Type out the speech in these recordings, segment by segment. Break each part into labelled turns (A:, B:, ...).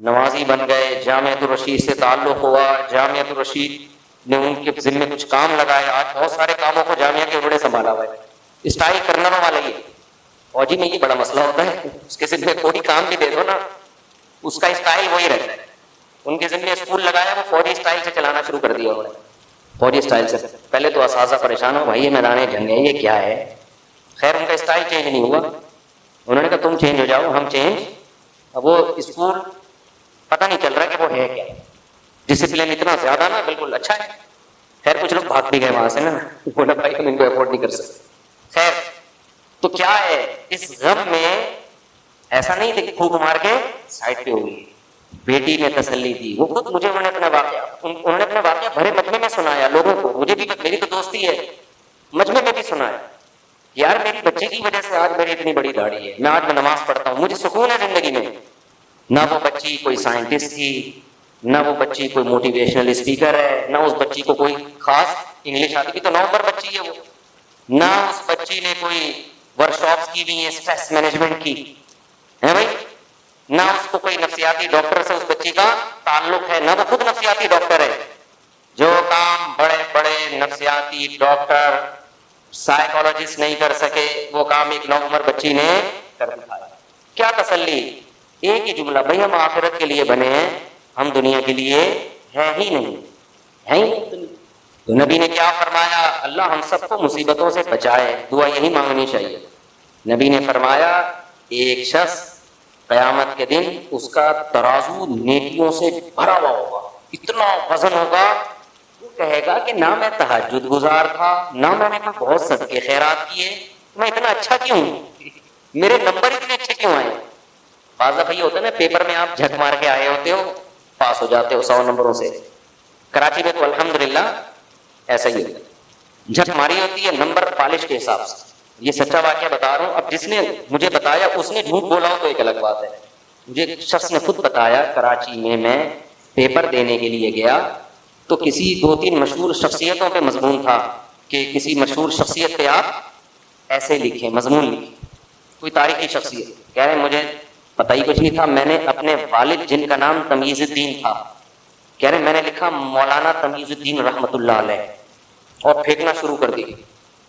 A: نوازی بن گئے، جامعۃ الرشید سے تعلق ہوا، جامعۃ الرشید نے ان کے ذمے کچھ کام لگائے، آج بہت سارے کاموں کو جامعہ کے بڑے سنبھالا ہوا ہے، اسٹائل کرنروں والا یہ فوجی میں یہ بڑا مسئلہ ہوتا ہے، اس کے ذمے کوئی کام بھی دے دو نا اس کا اسٹائل وہی رہتا ہے. ان کے ذمے اسکول لگایا، وہ فوجی اسٹائل سے چلانا شروع کر دیا انہوں نے، فوجی اسٹائل سے. پہلے تو اساتذہ پریشان ہو، بھائی یہ میدان جنگ ہے یہ کیا ہے. خیر ان کا اسٹائل چینج نہیں ہوا، انہوں نے کہا تم چینج ہو جاؤ ہم چینج. اب وہ اسکول پتہ نہیں چل رہا کہ وہ ہے کیا، ڈسپلن اتنا زیادہ نا بالکل اچھا ہے. خیر کچھ لوگ بھاگ بھی گئے وہاں سے نا، بولا بھائی ہم ان کو افورڈ نہیں کر سکتے. خیر تو کیا ہے اس غم میں ایسا نہیں تھا کہ پھونک مار کے سائڈ پہ ہوئی. بیٹی نے تسلی دی، وہ خود مجھے انہوں نے اپنا واقعہ بھرے مجمع میں سنایا لوگوں کو، مجھے بھی میری تو دوستی ہے مجمع میں بھی سنایا. یار میری بچی کی وجہ سے آج میری اتنی بڑی داڑھی ہے، میں آج میں نماز پڑھتا ہوں، مجھے سکون ہے زندگی میں. نہ وہ بچی کوئی سائنٹسٹ تھی، نہ وہ بچی کوئی موٹیویشنل اسپیکر ہے، نہ اس بچی کو کوئی خاص انگلش آتی تھی تو 9 نمبر بچی ہے وہ، نہ اس بچی نے کوئی ورکشاپس کی بھی ہیں اسٹریس مینجمنٹ کی ہے بھائی، نہ اس کو کوئی نفسیاتی ڈاکٹر سے اس بچی کا تعلق ہے، نہ وہ خود نفسیاتی ڈاکٹر ہے. جو کام بڑے بڑے نفسیاتی ڈاکٹر سائیکالوجسٹ نہیں کر سکے وہ کام ایک 9 عمر بچی نے کر دکھایا. کیا تسلی، ایک ہی جملہ، بھائی ہم آخرت کے لیے بنے ہیں، ہم دنیا کے لیے ہے ہی نہیں، ہے ہی نہیں. تو نبی نے کیا فرمایا، اللہ ہم سب کو مصیبتوں سے بچائے، دعا یہی مانگنی چاہیے. نبی نے فرمایا ایک شخص قیامت کے دن اس کا ترازو نیکیوں سے بھرا ہوا ہوگا، اتنا وزن ہوگا، وہ کہے گا کہ نہ میں تہجد گزار تھا، نہ میں نے کوئی بہت صدقے خیرات کیے، میں اتنا اچھا کیوں ہوں، میرے نمبر اتنے اچھے کیوں آئے. بعض دفعہ یہ ہوتا ہے نا پیپر میں آپ جھک مار کے آئے ہوتے ہو پاس ہو جاتے ہو 100 نمبروں سے. کراچی میں تو الحمدللہ ایسا ہی ہوتا ہے، جھک ماری ہوتی ہے نمبر پالش کے حساب سے. یہ سچا واقعہ بتا رہا ہوں. اب جس نے مجھے بتایا اس نے جھوٹ بولا ہو تو ایک الگ بات ہے، مجھے ایک شخص نے خود بتایا کراچی میں پیپر دینے کے لیے گیا تو کسی 2-3 مشہور شخصیتوں پہ مضمون تھا کہ کسی مشہور شخصیت پہ آپ ایسے لکھیں، مضمون لکھیں، کوئی تاریخی شخصیت. کہہ رہے مجھے پتہ ہی کچھ نہیں تھا، میں نے اپنے والد جن کا نام تمیز الدین تھا، کہہ رہے میں نے لکھا مولانا تمیز الدین رحمۃ اللہ علیہ اور پھینکنا شروع کر دی.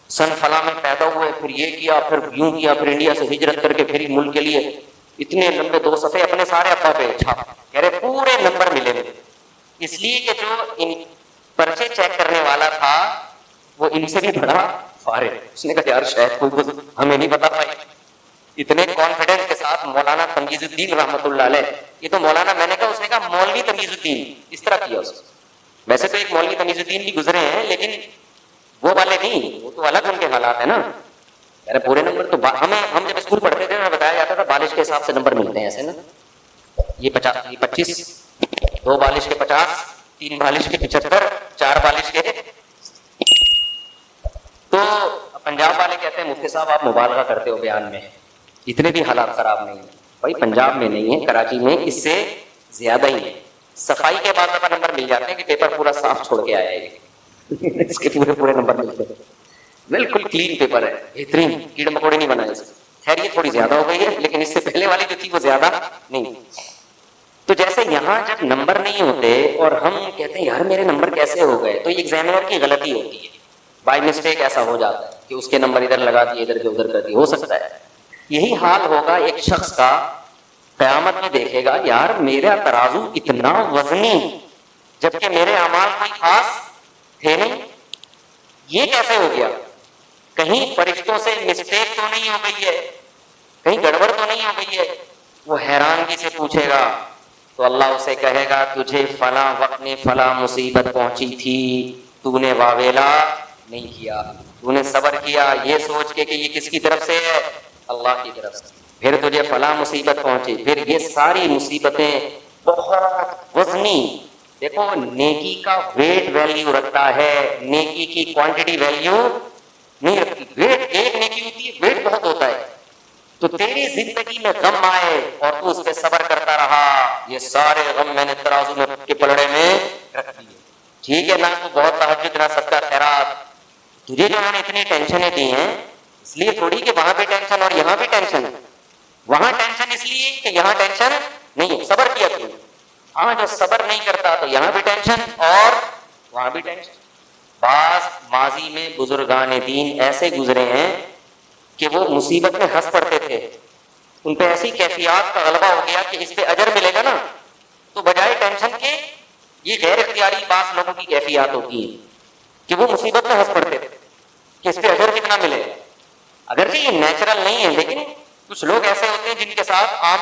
A: سن فلاں میں پیدا ہوئے، پھر یہ کیا، پھر یوں کیا، پھر انڈیا سے ہجرت کر کے پھر ملک کے لیے، اتنے لمبے 2 صفحے اپنے سارے ابا پہ چھاپا. کہہ رہے پورے نمبر ملے مجھے، اس لیے کہ جو ان پرچے چیک کرنے والا تھا وہ ان سے بھی بڑا فارغ. اس نے کہا یار شاید کوئی ہمیں نہیں پتا بھائی، اتنے کانفیڈنس کے ساتھ مولانا تمیز الدین رحمۃ اللہ علیہ. یہ تو مولانا، میں نے کہا، اس نے کہا مولوی تمیز الدین، اس طرح کیا اس. ویسے تو ایک مولوی تمیز الدین بھی گزرے ہیں لیکن وہ والے نہیں، وہ تو الگ ان کے حالات ہیں نا. یار پورے نمبر تو ہم جب اسکول پڑھتے تھے بتایا جاتا تھا بالش کے حساب سے نمبر ملتے ہیں ایسے نا، یہ 25، 2 بالش کے 50، 3 بالش کے 75، 4 بالش کے. تو پنجاب والے کہتے ہیں مفتی صاحب آپ مبالغہ کرتے ہو بیان میں، اتنے بھی حالات خراب نہیں ہیں. بھائی پنجاب میں نہیں ہے، کراچی میں اس سے زیادہ ہی ہے. صفائی کے بعد دفعہ نمبر مل جاتے ہیں کہ پیپر پورا صاف چھوڑ کے آیا ہے، اس کے پورے نمبر ملتے ہیں. بالکل کلین پیپر ہے، بہترین، کیڑے مکوڑے نہیں بنائے. خیر یہ تھوڑی زیادہ ہو گئی ہے لیکن اس سے پہلے والی جو تھی وہ زیادہ نہیں. تو جیسے یہاں جب نمبر نہیں ہوتے اور ہم کہتے ہیں یار میرے نمبر کیسے ہو گئے، تو یہ ایگزامینر کی غلطی ہوتی ہے، بائی مسٹیک ایسا ہو جاتا ہے کہ اس کے نمبر ادھر لگا دیے، ادھر کے ادھر کر دیے، ہو سکتا ہے. یہی حال ہوگا ایک شخص کا قیامت میں، دیکھے گا یار میرا ترازو اتنا وزنی جبکہ میرے اعمال کوئی خاص تھے نہیں، یہ کیسے ہو گیا؟ کہیں فرشتوں سے مسٹیک تو نہیں ہو گئی ہے، کہیں گڑبڑ تو نہیں ہو گئی ہے؟ وہ حیرانگی سے پوچھے گا تو اللہ اسے کہے گا تجھے فلاں وقت میں فلاں مصیبت پہنچی تھی، تو نے واویلا نہیں کیا، تو نے صبر کیا یہ سوچ کے کہ یہ کس کی طرف سے ہے، اللہ کی طرف سے، پھر تجھے فلاں مصیبت پہنچی. پھر یہ ساری مصیبتیں بہت وزنی. دیکھو نیکی کا ویٹ ویلیو رکھتا ہے، نیکی کی کوانٹٹی ویلیو نہیں رکھتی. ویٹ ایک نیکی ہوتی ہے، ویٹ بہت ہوتا ہے. تو تیری زندگی میں غم آئے اور تو اس پہ صبر کرتا رہا، یہ سارے غم میں نے ترازو میں کے پلڑے میں رکھ دیے. ٹھیک ہے، نہ تو بہت تہجد نہ صدقہ خیرات، تجھے جو انہوں نے اتنی ٹینشنیں دی ہیں اس لیے تھوڑی کہ وہاں بھی ٹینشن اور یہاں بھی ٹینشن. وہاں ٹینشن اس لیے کہ یہاں ٹینشن نہیں صبر کیا تم نے. ہاں جو صبر نہیں کرتا تو یہاں بھی ٹینشن اور وہاں بھی ٹینشن. بعض ماضی میں بزرگان دین ایسے گزرے ہیں کہ وہ مصیبت میں ہنس پڑتے تھے, ان پہ ایسی کیفیات کا غلبہ ہو گیا کہ اس پہ اجر ملے گا نا, تو بجائے ٹینشن کے یہ غیر اختیاری بعض لوگوں کی کیفیات ہوتی ہیں کہ وہ مصیبت میں ہنس پڑتے تھے کہ اس پہ اجر کتنا ملے. اگرچہ یہ نیچرل نہیں ہے, لیکن کچھ لوگ ایسے ہوتے ہیں جن کے ساتھ عام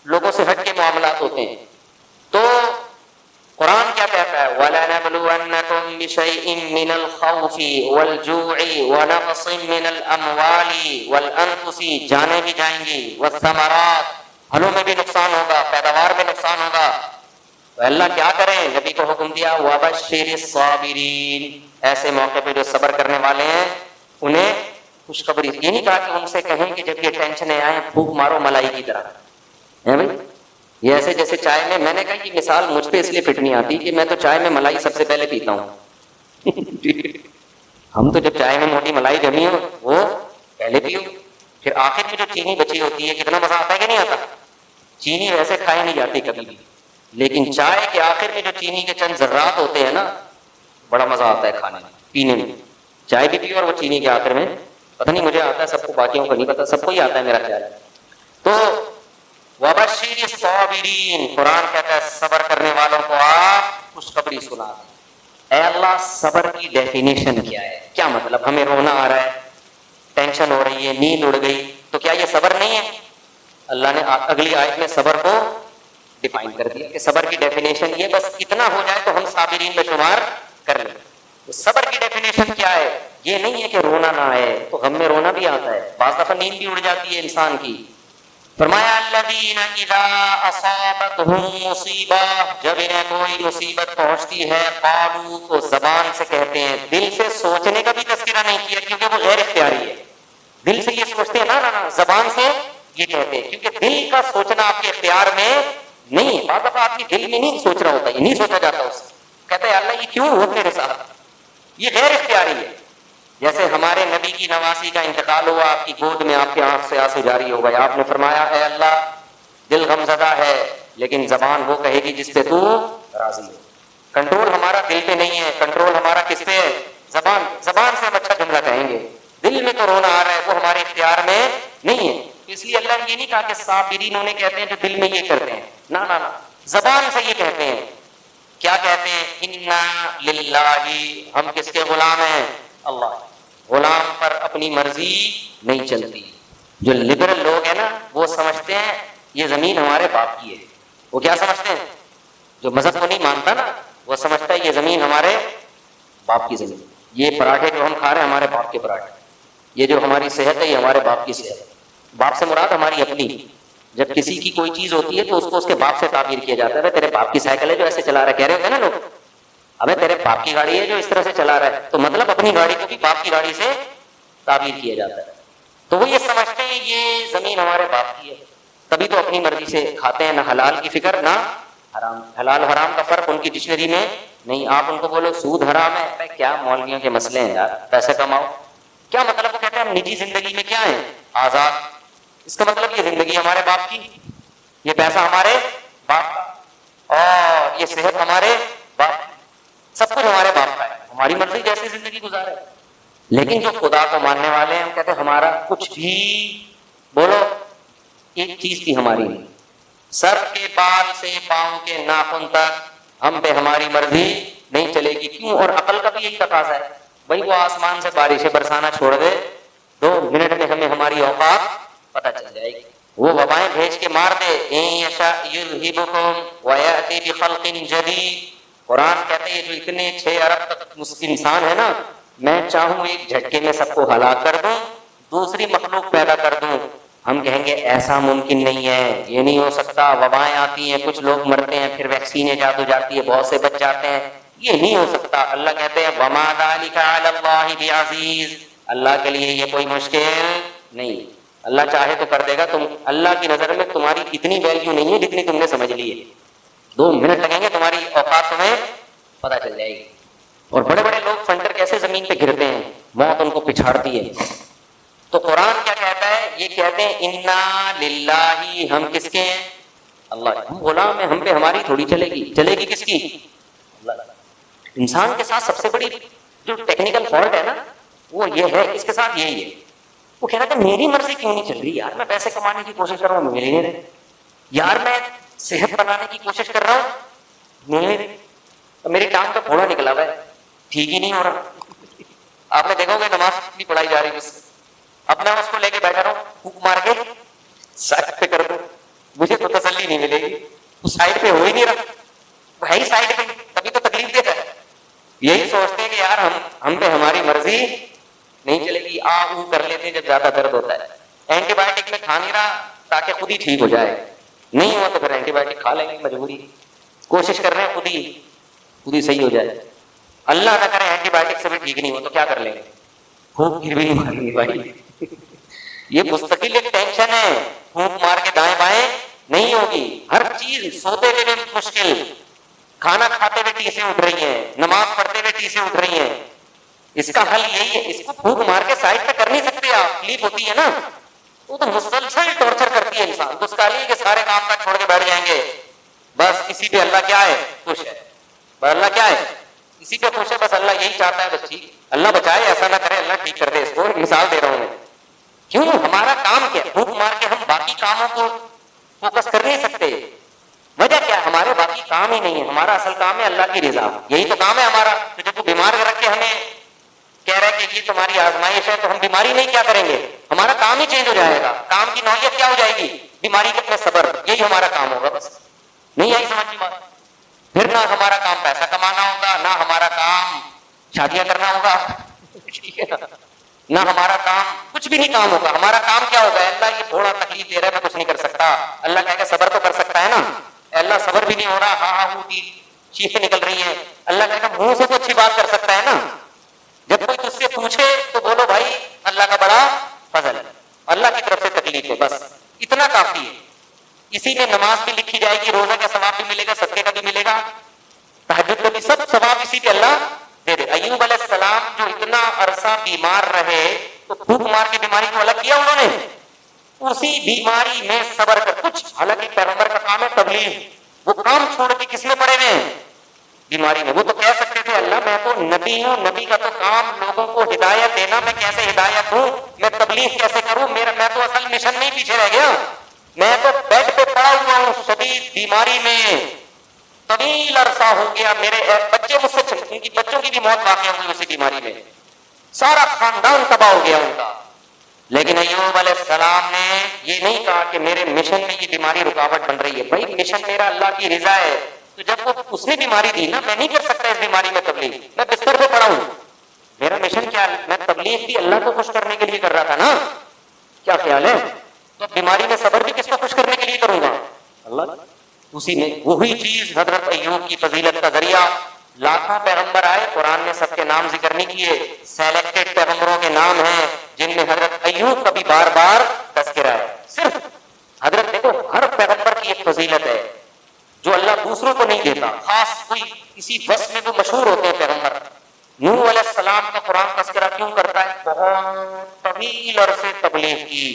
A: لوگوں سے ہٹ کے معاملات ہوتے ہیں. تو قرآن کیا کہتا ہے, وَلَنَبْلُوَنَّكُمْ بِشَيْءٍ مِّنَ الْخَوْفِ وَالْجُوعِ وَنَقْصٍ مِّنَ الْأَمْوَالِ وَالْأَنفُسِ, جانیں بھی جائیں گی, وَالثَّمَرَاتِ, پھلوں میں بھی نقصان ہوگا, پیداوار میں نقصان ہوگا. تو اللہ کیا کریں, نبی کو حکم دیا وَبَشِّرِ الصَّابِرِينَ, ایسے موقع پہ جو صبر کرنے والے ہیں انہیں خوشخبری. یہ نہیں کہا کہ ان سے کہیں کہ جب یہ ٹینشنیں آئیں پھونک مارو ملائی کی طرح, ہے بھائی. یہ ایسے جیسے چائے میں نے کہا یہ مثال مجھ پہ اس لیے فٹ نہیں آتی کہ میں تو چائے میں ملائی سب سے پہلے پیتا ہوں. ہم تو جب چائے میں موٹی ملائی جمی ہو وہ پہلے پیو, پھر آخر میں جو چینی بچی ہوتی ہے کتنا مزہ آتا ہے کہ نہیں آتا. چینی ویسے کھائی نہیں جاتی کبھی بھی, لیکن چائے کے آخر میں جو چینی کے چند ذرات ہوتے ہیں نا بڑا مزہ آتا ہے کھانے میں پینے میں. چائے بھی پیو اور وہ چینی کے آخر میں, پتہ نہیں مجھے آتا ہے, سب کو باقیوں کو نہیں پتا, سب کو ہی آتا ہے میرا خیال. تو وَبَشِّرِ الصَّابِرِينَ, قرآن کہتا ہے صبر کرنے والوں کو آپ خوشخبری سنا دیں. اے اللہ صبر کی ڈیفینیشن کیا ہے, کیا مطلب, ہمیں رونا آ رہا ہے, ٹینشن ہو رہی ہے, نیند اڑ گئی, تو کیا یہ صبر نہیں ہے؟ اللہ نے اگلی آیت میں صبر کو ڈیفائن کر دیا کہ صبر کی ڈیفینیشن یہ, بس اتنا ہو جائے تو ہم صابرین میں شمار کر لیں. تو صبر کی ڈیفینیشن کیا ہے؟ یہ نہیں ہے کہ رونا نہ آئے, تو غم میں رونا بھی آتا ہے, بعض دفعہ نیند بھی اڑ جاتی ہے انسان کی. فرمایا الذین اذا اصابتہم مصیبہ, جب انہیں کوئی مصیبت پہنچتی ہے, قالوا, تو زبان سے کہتے ہیں, دل سے سوچنے کا بھی تذکرہ نہیں کیا کیونکہ وہ غیر اختیاری ہے. دل سے یہ سوچتے ہیں نا, زبان سے یہ کہتے ہیں کیونکہ دل کا سوچنا آپ کے اختیار میں نہیں ہے. بعض دفعہ آدمی دل میں نہیں سوچ رہا ہوتا, یہ نہیں سوچا جاتا اس سے, کہتا ہے اللہ یہ کیوں ہوا میرے ساتھ, یہ غیر اختیاری ہے. جیسے ہمارے نبی کی نواسی کا انتقال ہوا, آپ کی گود میں آپ کے آنکھ سے آنسو جاری ہو گئے, آپ نے فرمایا اے اللہ دل غمزدہ ہے لیکن زبان وہ کہے گی جس پہ تو راضی ہو. کنٹرول ہمارا دل پہ نہیں ہے, کنٹرول ہمارا کس پہ ہے, زبان. زبان سے ہم اچھا جملہ کہیں گے, دل میں تو رونا آ رہا ہے وہ ہمارے اختیار میں نہیں ہے. اس لیے اللہ نے یہ نہیں کہا کہ صابرین انہیں کہتے ہیں جو دل میں یہ کرتے ہیں, نہ نہ, زبان سے یہ کہتے ہیں. کیا کہتے ہیں, انا للہ, ہم کس کے غلام ہیں, اللہ. غلام پر اپنی مرضی نہیں چلتی. جو لبرل لوگ ہیں نا وہ سمجھتے ہیں یہ زمین ہمارے باپ کی ہے. وہ کیا سمجھتے ہیں, جو مذہب کو نہیں مانتا نا وہ سمجھتا ہے یہ زمین ہمارے باپ کی زمین, یہ پراٹھے جو ہم کھا رہے ہیں ہمارے باپ کے پراٹھے, یہ جو ہماری صحت ہے یہ ہمارے باپ کی صحت ہے. باپ سے مراد ہماری اپنی. جب کسی کی کوئی چیز ہوتی ہے تو اس کو اس کے باپ سے تعبیر کیا جاتا ہے, تیرے باپ کی سائیکل ہے جو ایسے چلا رہا ہے, کہہ رہے ہوتے ہیں نا لوگ, ابے تیرے باپ کی گاڑی ہے جو اس طرح سے چلا رہا ہے, تو مطلب اپنی گاڑی کو بھی باپ کی گاڑی سے تعبیر کیا جاتا ہے. تو وہ یہ سمجھتے ہیں یہ زمین ہمارے باپ کی ہے, تبھی تو اپنی مرضی سے کھاتے ہیں, نہ حلال کی فکر نہ حرام. حلال حرام کا فرق ان کی ڈکشنری میں نہیں. آپ ان کو بولو سود حرام ہے, کیا مولویوں کے مسئلے ہیں یار, پیسے کماؤ, کیا مطلب. وہ کہتے ہیں ہم نجی زندگی میں کیا ہیں, آزاد. اس کا مطلب یہ زندگی ہمارے باپ کی, یہ پیسہ ہمارے باپ کا, اور یہ صحت ہمارے باپ کی, سب کچھ ہمارے باپ کا ہے, ہماری مرضی جیسی زندگی گزارے. لیکن جو خدا کو ماننے والے ہیں ہم کہتے ہیں ہمارا کچھ بھی, بولو ایک چیز تھی ہماری, سر کے بال سے پاؤں کے ناخن تک ہم پہ ہماری مرضی نہیں چلے گی. کیوں, اور عقل کا بھی یہی تقاضا ہے بھائی, وہ آسمان سے بارشیں برسانا چھوڑ دے, 2 منٹ میں ہمیں ہماری اوقات پتہ چل جائے گی. وہ وبائیں بھیج کے مار دے, ان یشاء یذھبکم ویأتی بخلق جدید. قرآن کہتے ہیں یہ جو اتنے 6 ارب تک انسان ہے نا, میں چاہوں ایک جھٹکے میں سب کو ہلاک کر دوں, دوسری مخلوق پیدا کر دوں. ہم کہیں گے ایسا ممکن نہیں ہے, یہ نہیں ہو سکتا. وبائیں آتی ہیں, کچھ لوگ مرتے ہیں, پھر ویکسینیں جادو جاتی ہے, بہت سے بچ جاتے ہیں, یہ نہیں ہو سکتا. اللہ کہتے ہیں وما ذلک علی اللہ بعزیز, اللہ کے لیے یہ کوئی مشکل نہیں. اللہ چاہے تو کر دے گا. تم اللہ کی نظر میں تمہاری اتنی ویلیو نہیں ہے جتنی تم نے سمجھ لی ہے. 2 منٹ لگیں گے, تمہاری اوقات تمہیں پتہ چل جائے گی. اور بڑے بڑے لوگ فنڈر کیسے زمین پہ گرتے ہیں, موت ان کو پچھاڑتی ہے. تو قرآن کیا کہتا ہے, یہ کہتے ہیں انا للہ, ہم کس کے ہیں, اللہ ہم غلام ہیں, ہم پہ ہماری تھوڑی چلے گی, چلے گی کس کی؟ اللہ. انسان کے ساتھ سب سے بڑی جو ٹیکنیکل فالٹ ہے نا وہ یہ ہے, اس کے ساتھ یہی ہے, وہ کہہ رہا تھا میری مرضی کیوں نہیں چل رہی یار, میں پیسے کمانے کی کوشش کر رہا ہوں مل نہیں رہے, یار میں صحت بنانے کی کوشش کر رہا ہوں مل نہیں رہی, تو میری ٹانگ کا پھوڑا نکلا ہوا ہے, ٹھیک ہی نہیں ہو رہا. آپ نے دیکھا ہوگا نماز بھی پڑھائی جا رہی ہے, اب میں اس کو لے کے بیٹھا رہا ہوں, پھونک مار کے سائڈ پہ کر دوں, مجھے تو تسلی نہیں ملے گی, وہ سائڈ پہ ہو ہی نہیں رہا, وہ ہے ہی سائڈ پہ, تبھی تو تکلیف دیتا ہے. یہی سوچتے ہیں کہ یار ہم پہ ہماری مرضی نہیں چلے گی, آ او کر لیتے ہیں جب زیادہ درد ہوتا ہے, اینٹی بایوٹک میں کھا نہیں رہا تاکہ خود ہی ٹھیک ہو جائے, نہیں ہوا تو پھر اینٹی بایوٹک کھا لیں گے مجبوری, کوشش کر رہے ہیں خود ہی صحیح ہو جائے. اللہ نہ کرے اینٹی بایوٹک سے بھی ٹھیک نہیں ہو تو کیا کر لیں گے, پھونک پھر بھی نہیں ماریں گے بھائی. یہ مستقل ایک ٹینشن ہے, پھونک مار کے دائیں بائیں نہیں ہوگی, ہر چیز سوتے ہوئے بھی مشکل, کھانا کھاتے ہوئے ٹیسیں اٹھ رہی ہیں, نماز پڑھتے ہوئے ٹیسیں اٹھ رہی ہیں, اس کا حل یہی ہے, اس کو پھونک مار کے سائڈ پہ کر نہیں سکتے آپ, تکلیف ہوتی ہے نا, وہ تو مسلسل ٹارچر کرتی ہے انسان کو, اس کا لیے کہ سارے کام کا چھوڑ کے بیٹھ جائیں گے, بس اسی پہ اللہ کیا ہے خوش ہے, بس اللہ کیا ہے اسی پہ خوش ہے, بس اللہ یہی چاہتا ہے بس ٹھیک, اللہ بچائے ایسا نہ کرے, اللہ ٹھیک کر دے اس کو, مثال دے رہا ہوں میں. کیوں, ہمارا کام کیا, پھونک مار کے ہم باقی کاموں کو فوکس کر نہیں سکتے, وجہ کیا ہے, ہمارے باقی کام ہی نہیں ہے, ہمارا اصل کام ہے اللہ کی رضا, یہی تو کام ہے ہمارا. تو جب وہ بیمار رکھ کے ہمیں کہہ رہا ہے کہ یہ تمہاری آزمائش ہے, تو ہم بیماری نہیں کیا کریں گے, ہمارا کام ہی چینج ہو جائے گا, کام کی نوعیت کیا ہو جائے گی, بیماری کے اپنے صبر, یہی ہمارا کام ہوگا. بس نہیں آئی سمجھ میں بات, پھر نہ ہمارا کام پیسہ کمانا ہوگا, نہ ہمارا کام شادیاں کرنا ہوگا, نہ ہمارا کام کچھ بھی نہیں کام ہوگا, ہمارا کام کیا ہوگا, اللہ یہ تھوڑا تکلیف دے رہا ہے میں کچھ نہیں کر سکتا, اللہ کہے گا صبر تو کر سکتا ہے نا, اللہ صبر بھی نہیں ہو رہا, ہاں ہاں ہوتی چیخیں نکل رہی ہیں, اللہ کہے گا منہ سے تو اچھی بات کر سکتا ہے نا, جب کوئی تجھ سے پوچھے تو بولو بھائی اللہ کا بڑا فضل ہے, اللہ کی طرف سے تکلیف ہے, بس اتنا کافی ہے. اسی میں نماز بھی لکھی جائے گی, روزہ کا ثواب بھی ملے گا, صدقے کا بھی ملے گا, تہجد کا بھی, سب ثواب اسی پہ اللہ دے دے. ایوب علیہ السلام جو اتنا عرصہ بیمار رہے تو پھونک مار کے بیماری کو الگ کیا انہوں نے, اسی بیماری میں صبر کر, کچھ حالانکہ پیغمبر کا کام ہے تبلیغ, وہ کام چھوڑ کے کس میں پڑے ہوئے ہیں, بیماری میں. وہ تو کہہ سکتے تھے اللہ میں تو نبی ہوں, نبی کا تو کام لوگوں کو ہدایت دینا, میں کیسے ہدایت دوں, میں تبلیغ کیسے کروں, میں تو اصل مشن نہیں پیچھے رہ گیا, میں تو بیڈ پہ پڑا ہوا ہوں شدید بیماری میں, طویل عرصہ ہو گیا, میرے بچے مجھ سے, ان کی بچوں کی بھی موت واقع ہوئی اسی بیماری میں, سارا خاندان تباہ ہو گیا ان کا. لیکن ایوب علیہ السلام نے یہ نہیں کہا کہ میرے مشن میں یہ بیماری رکاوٹ بن رہی ہے, بھائی مشن میرا اللہ کی رضا ہے, تو جب وہ اس نے بیماری دی نا, میں نہیں کر سکتا اس بیماری میں تبلیغ, میں بستر پہ پڑا ہوں, میرا مشن کیا ہے, میں تبلیغ بھی اللہ کو خوش کرنے کے لیے کر رہا تھا نا, کیا خیال ہے, تو بیماری میں صبر بھی کس کو خوش کرنے کے لیے کروں گا, اللہ. اسی میں وہی چیز حضرت ایوب کی فضیلت کا ذریعہ, لاکھوں پیغمبر آئے, قرآن نے سب کے نام ذکر نہیں کیے, سلیکٹڈ پیغمبروں کے نام ہیں جن میں حضرت ایوب کا بھی بار بار تذکرہ ہے. صرف حضرت دیکھو ہر پیغمبر کی ایک فضیلت ہے جو اللہ دوسروں کو نہیں دیتا, خاص کوئی کسی وصف میں وہ مشہور ہوتے ہیں پیغمبر. نوح علیہ السلام کا قرآن تذکرہ کیوں کرتا ہے, بہت طویل عرصے تبلیغ کی,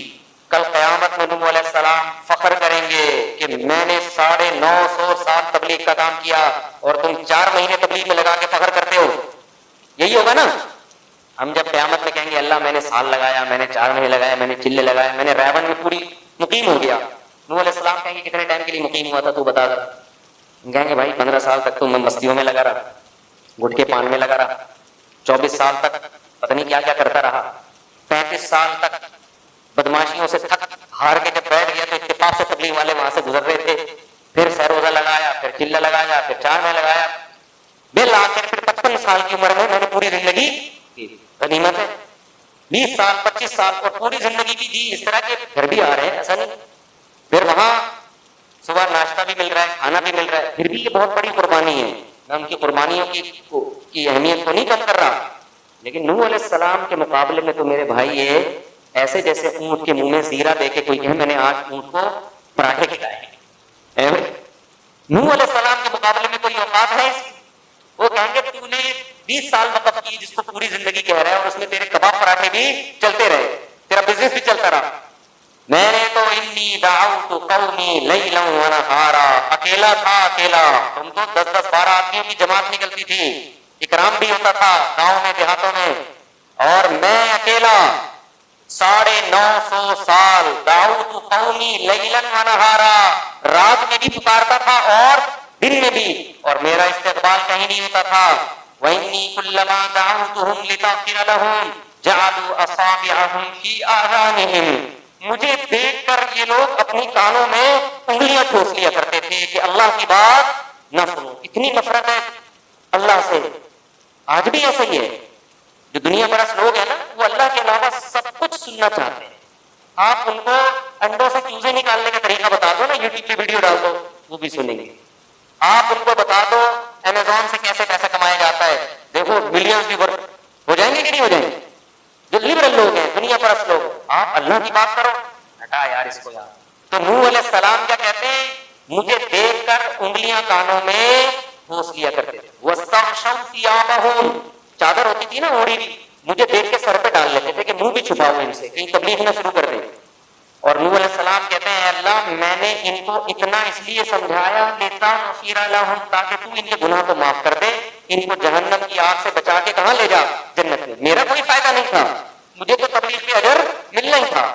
A: کل قیامت میں نوح علیہ السلام فخر کریں گے کہ میں نے 950 سال تبلیغ کا کام کیا اور تم 4 مہینے تبلیغ میں لگا کے فخر کرتے ہو, یہی ہوگا نا. ہم جب قیامت میں کہیں گے اللہ میں نے سال لگایا, میں نے 4 مہینے لگایا, میں نے چلے لگائے, میں نے ریون میں پوری مقیم ہو گیا. نوح علیہ السلام کہیں گے کتنے ٹائم کے لیے مقیم ہوا تھا تو بتا دو, کہیں گے بھائی 15 سال تک تو میں مستیوں میں لگا رہا, گٹکے پان میں لگا رہا, 24 سال تک پتہ نہیں کیا کیا کرتا رہا, 35 سال تک بدماشیوں سے تھک ہار کے جب بیٹھ گیا تو اتفاق سے تبلیغ والے وہاں سے گزر رہے تھے, پھر سروزہ لگایا, پھر چلہ لگایا, پھر 4 مہینے لگایا, بالآخر پھر 55 سال کی عمر میں نے پوری زندگی غنیمت ہے, 20 سال 25 سال اور پوری زندگی بھی دی, اس طرح کے پھر بھی آ رہے ہیں, ایسا نہیں. پھر وہاں صبح ناشتہ بھی مل رہا ہے, کھانا بھی مل رہا ہے, پھر بھی یہ بہت بڑی قربانی ہے. میں ان کی قربانیوں کی اہمیت کو نہیں کم کر رہا, لیکن نوح علیہ السلام کے مقابلے میں تو میرے بھائی یہ ایسے جیسے اونٹ کے منہ میں زیرہ دے کے کوئی کہے میں نے آج اونٹ کو پراٹھے کھلائے. نوح علیہ السلام کے مقابلے میں کوئی اوقات ہے, وہ کہیں گے تو نے 20 سال وقف کی جس کو پوری زندگی کہہ رہا ہے, اور اس میں تیرے کباب پراٹھے بھی چلتے رہے, تیرا بزنس بھی چلتا رہا, میں نے تو انی دعوت قومی لیلا ونہارا، اکیلا تھا اکیلا، تم تو 10-10 12 آدمیوں کی جماعت نکلتی تھی، اکرام بھی ہوتا تھا گاؤں میں دیہاتوں میں، اور میں اکیلا 950 سال دعوت قومی لیلا ونہارا، رات میں بھی پکارتا تھا اور دن میں بھی، اور میرا استقبال کہیں نہیں ہوتا تھا۔ وَإِنِّي كُلَّمَا دَعَوْتُهُمْ لِتَغْفِرَ لَهُمْ جَعَلُوا أَصَابِعَهُمْ فِي آذَانِهِمْ، مجھے دیکھ کر یہ لوگ اپنی کانوں میں انگلیاں ٹھوس لیا کرتے تھے کہ اللہ کی بات نہ سنو۔ اتنی نفرت ہے اللہ سے، آج بھی ایسا ہی ہے۔ جو دنیا پرست لوگ ہیں نا، وہ اللہ کے علاوہ سب کچھ سننا چاہتے ہیں۔ آپ ان کو انڈوں سے چوزے نکالنے کا طریقہ بتا دو نا، یوٹیوب پہ ویڈیو ڈال دو، وہ بھی سنیں گے۔ آپ ان کو بتا دو امیزون سے کیسے پیسہ کمایا جاتا ہے، دیکھو ملینز بھی ہو جائیں گے کہ نہیں ہو جائیں گے۔ جو لبرل لوگ ہیں، دنیا پرست لوگ، آپ اللہ کی بات کرو، ہٹا یار اس کو یار۔ تو نوح علیہ السلام کیا کہتے ہیں، مجھے دیکھ کر انگلیاں کانوں میں ٹھوس لیا کرتے تھے۔ وَاسْتَغْشَوْا ثِيَابَهُمْ، چادر ہوتی تھی نا اوڑی، مجھے دیکھ کے سر پہ ڈال لیتے تھے کہ منہ بھی چھپا ہوا ان سے، کہیں تبلیغ نہ شروع کر دیں۔ اور نوح علیہ السلام کہتے ہیں اللہ میں نے ان کو اتنا اس لیے سمجھایا لِتَغْفِرَ لَهُمْ، تاکہ تو ان کے گناہ کو معاف کر دے، ان کو جہنم کی آگ سے بچا کے کہاں لے جا، جنت میں۔ میرا کوئی فائدہ نہیں تھا، مجھے تو تبلیغ پہ اجر ملنا ہی تھا،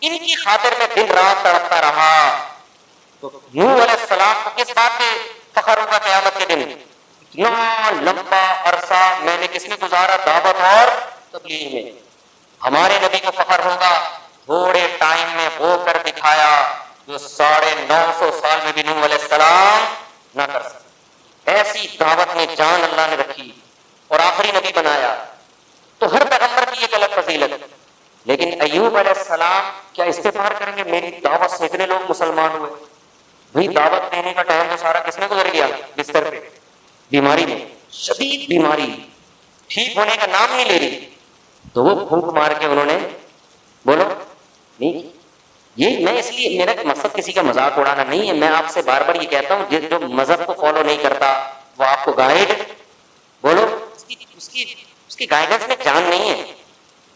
A: ان کی خاطر میں دن رات تڑپتا رہا۔ تو نوح علیہ السلام کو کس بات پہ فخر ہوگا قیامت کے دن؟ اتنا لمبا عرصہ میں نے کس میں گزارا، دعوت اور تبلیغ میں۔ ہمارے نبی کو فخر ہوگا تھوڑے ٹائم میں وہ کر دکھایا جو 950 سال میں بھی نوح علیہ السلام نہ کر سکے۔ ایسی دعوت میں جان اللہ نے رکھی اور آخری نبی بنایا۔ تو ہر پیغمبر کی ایک الگ فضیلت، لیکن ایوب علیہ السلام کیا استغفار کریں گے میری دعوت سے اتنے لوگ مسلمان ہوئے؟ بھئی دعوت دینے کا ٹائم تو سارا کس میں گزر گیا، بستر پہ، بیماری میں، شدید بیماری، ٹھیک ہونے کا نام نہیں لے رہی، تو وہ پھونک مار کے انہوں نے بولو نہیں۔ یہ میں اس لیے، میرا مقصد کسی کا مذاق اڑانا نہیں ہے، میں آپ سے بار بار یہ کہتا ہوں جو مذہب کو فالو نہیں کرتا وہ آپ کو گائیڈ بولو اس کی گائیڈنس میں جان نہیں ہے۔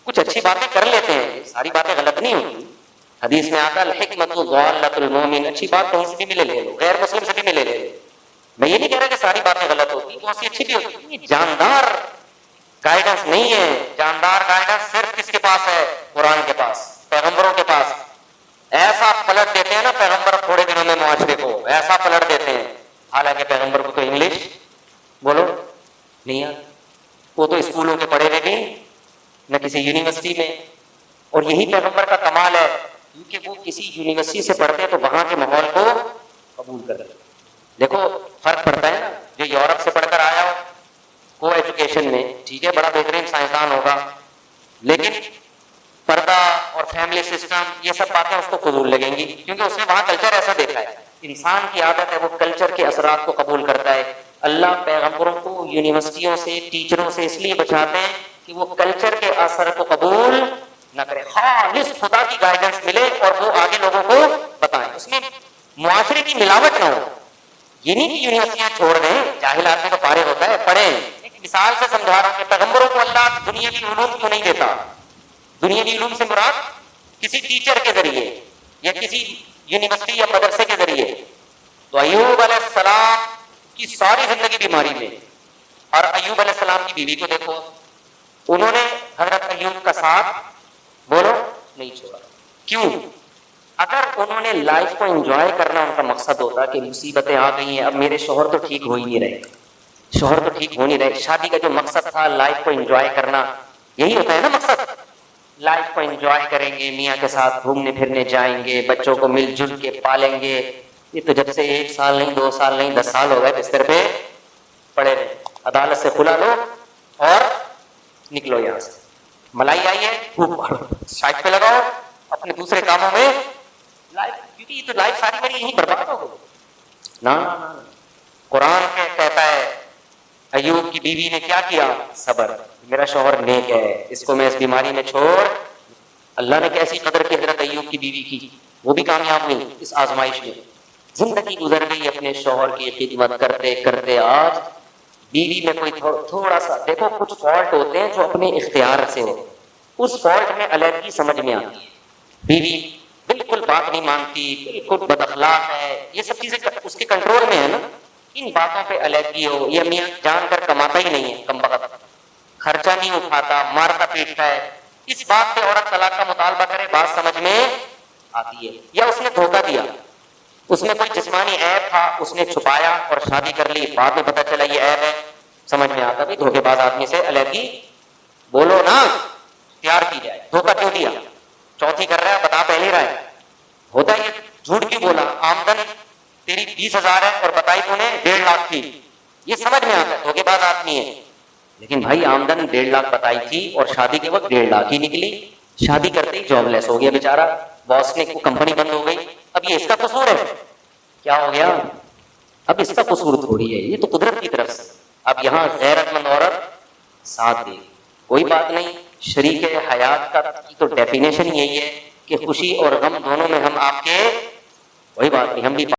A: کچھ اچھی باتیں کر لیتے ہیں، ساری باتیں غلط نہیں ہوتی۔ حدیث میں آتا الحکمت ضالۃ المومن، اچھی بات کہیں سے بھی ملے لے لو، غیر مسلم سے بھی ملے لے لو۔ میں یہ نہیں کہہ رہا کہ ساری باتیں غلط ہوتی، بہت سی اچھی بھی ہوتی۔ جاندار گائیڈنس نہیں ہے، جاندار گائیڈنس صرف کس کے پاس ہے، قرآن کے پاس، پیغمبروں کے پاس۔ ایسا پلٹ دیتے ہیں نا پیغمبر تھوڑے دنوں میں معاشرے کو، ایسا پلٹ دیتے ہیں، حالانکہ پیغمبر کو تو انگلش بولو نہیں ہے، وہ تو اسکولوں کے پڑھے ہوئے نہیں، نہ کسی یونیورسٹی میں۔ اور یہی پیغمبر کا کمال ہے، کیونکہ وہ کسی یونیورسٹی سے پڑھتے ہیں تو وہاں کے ماحول کو قبول کر لیتے۔ دیکھو فرق پڑتا ہے نا، جو یورپ سے پڑھ کر آیا ہو کو ایجوکیشن میں، ٹھیک ہے بڑا بہترین سائنسدان ہوگا، لیکن پردہ اور فیملی سسٹم یہ سب باتیں اس کو فضول لگیں گی، کیونکہ اس نے وہاں کلچر ایسا دیکھا ہے۔ انسان کی عادت ہے وہ کلچر کے اثرات کو قبول کرتا ہے۔ اللہ پیغمبروں کو یونیورسٹیوں سے، ٹیچروں سے اس لیے بچاتے ہیں کہ وہ کلچر کے اثر کو قبول نہ کرے، خالص خدا کی گائیڈنس ملے اور وہ آگے لوگوں کو بتائیں، اس میں معاشرے کی ملاوٹ نہ ہو۔ یہ نہیں کہ یونیورسٹیاں چھوڑ دیں، جاہل آدمی تو فارغ ہوتا ہے، پڑھیں۔ ایک مثال سے سمجھا رہا ہوں کہ پیغمبروں کو اللہ دنیا کی علوم کیوں نہیں دیتا؟ دنیا کی علوم سے مراد کسی ٹیچر کے ذریعے یا کسی یونیورسٹی یا مدرسے کے ذریعے۔ تو ایوب علیہ السلام کی ساری زندگی بیماری میں، اور ایوب علیہ السلام کی بیوی کو دیکھو، انہوں نے حضرت ایوب کا ساتھ بولو نہیں چھوڑا۔ کیوں؟ اگر انہوں نے لائف کو انجوائے کرنا ان کا مقصد ہوتا کہ مصیبتیں آ گئی ہیں، اب میرے شوہر تو ٹھیک ہو ہی نہیں رہے، شوہر تو ٹھیک ہو نہیں رہے، شادی کا جو مقصد تھا لائف کو انجوائے کرنا، یہی ہوتا ہے نا مقصد، لائف کو انجوائے کریں گے، میاں کے ساتھ گھومنے پھرنے جائیں گے، بچوں کو مل جل کے پالیں گے۔ یہ تو جب سے 1 سال نہیں، 2 سال نہیں، 10 سال ہو گئے بستر پہ پڑے رہے۔ عدالت سے کھلا لو اور نکلو یہاں سے، ملائی آئی ہے خوب پڑھو، سائڈ پہ لگاؤ اپنے دوسرے کاموں میں لائف، کیونکہ یہ تو لائف ساری میری یہیں برباد ہو گئی۔ نہ قرآن کہتا ہے ایوب کی بیوی نے کیا کیا، صبر، میرا شوہر نیک ہے، اس کو میں اس بیماری میں چھوڑ۔ اللہ نے کیسی قدر کی حضرت ایوب کی بیوی کی، وہ بھی کامیاب ہوئی اس آزمائش میں۔ زندگی گزر گئی اپنے شوہر کی خدمت کرتے کرتے، آج بیوی میں کوئی تھوڑا سا، دیکھو کچھ فالٹ ہوتے ہیں جو اپنے اختیار سے ہو، اس فالٹ میں علیحدگی سمجھ میں آتی ہے۔ بیوی بالکل بات نہیں مانتی، بالکل بد اخلاق ہے، یہ سب چیزیں اس کے کنٹرول میں ہے نا، ان باتوں پہ علیحدگی ہو، یہ میاں جان کر کماتا ہی نہیں ہے، کم بخت خرچہ نہیں اٹھاتا، مارتا پیٹتا ہے، اس بات پہ عورت طلاق کا مطالبہ کرے، بات سمجھ میں آتی ہے۔ یا اس نے دھوکہ دیا، اس میں کوئی جسمانی عیب تھا، اس نے چھپایا اور شادی کر لی، بعد میں پتہ چلا یہ عیب ہے، سمجھ میں آتا بھی دھوکے باز آدمی سے علیحدگی بولو نا، اختیار کی جائے۔ دھوکہ کیوں دیا؟ چوتھی کر رہا ہے، بتا پہلے رہا ہے، ہوتا ہے یہ، جھوٹ کیوں بولا؟ آمدن تیری 20,000 ہے اور بتائی تو نے 1.5 لاکھ تھی، یہ سمجھ میں آتا ہے دھوکے باز آدمی ہے۔ لیکن بھائی آمدن 1.5 لاکھ بتائی تھی اور شادی کے وقت 1.5 لاکھ ہی نکلی، شادی کرتے ہی جاب لیس ہو گیا بیچارہ، باس نے کمپنی بند ہو گئی، اب یہ اس کا قصور ہے؟ کیا ہو گیا؟ اب اس کا قصور تھوڑی ہے، یہ تو قدرت کی طرف سے۔ اب یہاں غیرت مند عورت ساتھ دے، کوئی بات نہیں، شریک حیات کا تو ڈیفینیشن یہی ہے کہ خوشی اور غم دونوں میں ہم آپ کے، کوئی بات نہیں، ہم بھی